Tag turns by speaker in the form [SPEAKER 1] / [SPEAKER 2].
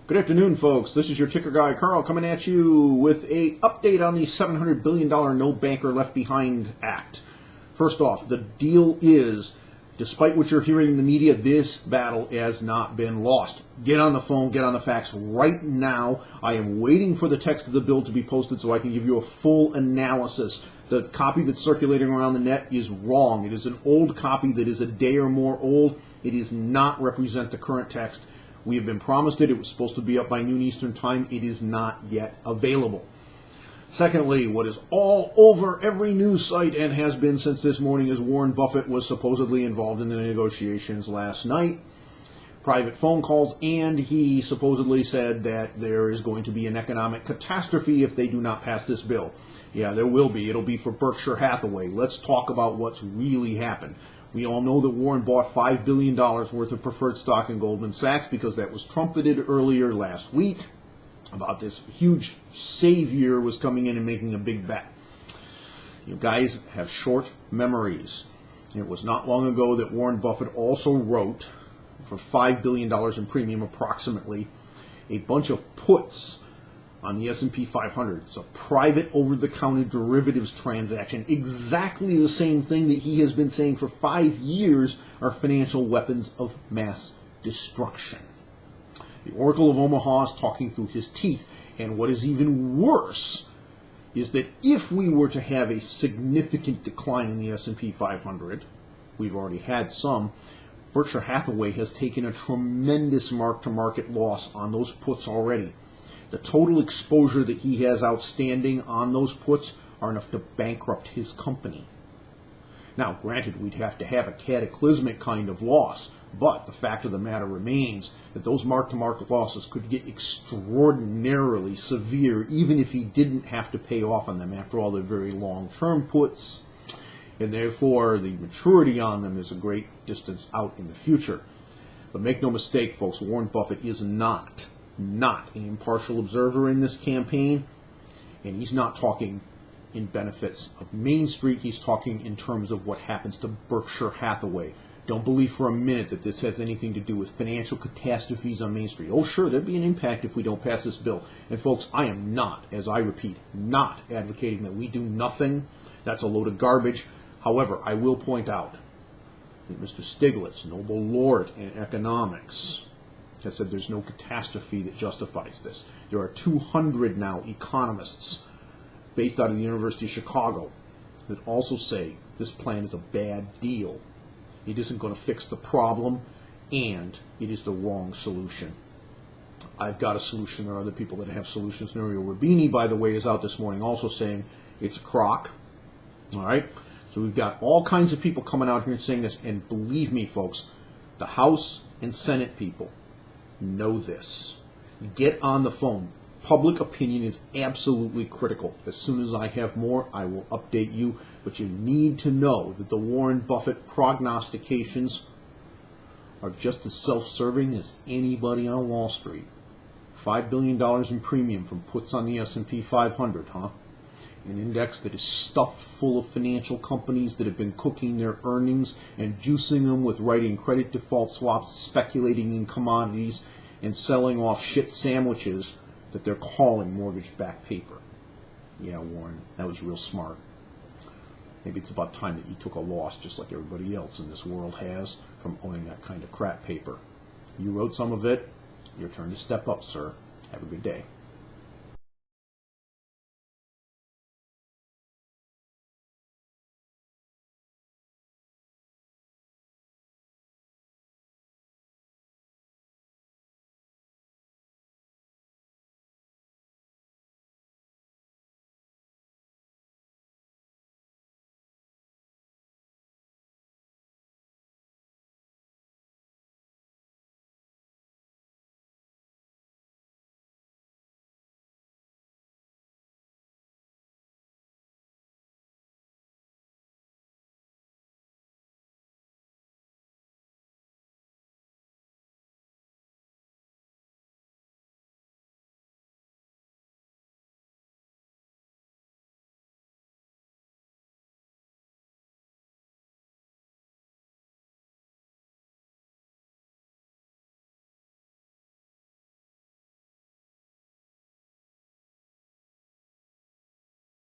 [SPEAKER 1] Good afternoon, folks. This is your ticker guy, Carl, coming at you with a update on the $700 billion No Banker Left Behind Act. First off, the deal is, despite what you're hearing in the media, this battle has not been lost. Get on the phone, get on the facts right now. I am waiting for the text of the bill to be posted so I can give you a full analysis. The copy that's circulating around the net is wrong. It is an old copy that is a day or more old. It does not represent the current text. We have been promised it. It was supposed to be up by noon Eastern time. It is not yet available. Secondly, what is all over every news site and has been since this morning is Warren Buffett was supposedly involved in the negotiations last night. Private phone calls, and he supposedly said that there is going to be an economic catastrophe if they do not pass this bill. Yeah, there will be. It'll be for Berkshire Hathaway. Let's talk about what's really happened. We all know that Warren bought $5 billion worth of preferred stock in Goldman Sachs because that was trumpeted earlier last week about this huge savior was coming in and making a big bet. You guys have short memories. It was not long ago that Warren Buffett also wrote, for $5 billion in premium approximately, a bunch of puts on the S&P 500. It's a private over-the-counter derivatives transaction. Exactly the same thing that he has been saying for 5 years are financial weapons of mass destruction. The Oracle of Omaha is talking through his teeth. And what is even worse is that if we were to have a significant decline in the S&P 500, we've already had some, Berkshire Hathaway has taken a tremendous mark-to-market loss on those puts already. The total exposure that he has outstanding on those puts are enough to bankrupt his company. Now, granted, we'd have to have a cataclysmic kind of loss, but the fact of the matter remains that those mark-to-market losses could get extraordinarily severe even if he didn't have to pay off on them. After all, they're very long-term puts, and therefore the maturity on them is a great distance out in the future. But make no mistake, folks, Warren Buffett is not an impartial observer in this campaign, and he's not talking in benefits of Main Street. He's talking in terms of what happens to Berkshire Hathaway. Don't believe for a minute that this has anything to do with financial catastrophes on Main Street. Oh, sure, there'd be an impact if we don't pass this bill. And folks, I am not, as I repeat, not advocating that we do nothing. That's a load of garbage. However, I will point out that Mr. Stiglitz, Nobel laureate in economics, has said there's no catastrophe that justifies this. There are 200 now economists based out of the University of Chicago that also say this plan is a bad deal. It isn't going to fix the problem, and it is the wrong solution. I've got a solution. There are other people that have solutions. Nouriel Rubini, by the way, is out this morning also saying it's a crock. All right? So we've got all kinds of people coming out here and saying this, and believe me, folks, the House and Senate people know this. Get on the phone. Public opinion is absolutely critical. As soon as I have more, I will update you. But you need to know that the Warren Buffett prognostications are just as self-serving as anybody on Wall Street. $5 billion in premium from puts on the S&P 500, huh? An index that is stuffed full of financial companies that have been cooking their earnings and juicing them with writing credit default swaps, speculating in commodities, and selling off shit sandwiches that they're calling mortgage-backed paper. Yeah, Warren, that was real smart. Maybe it's about time that you took a loss just like everybody else in this world has from owning that kind of crap paper. You wrote some of it. Your turn to step up, sir. Have a good day.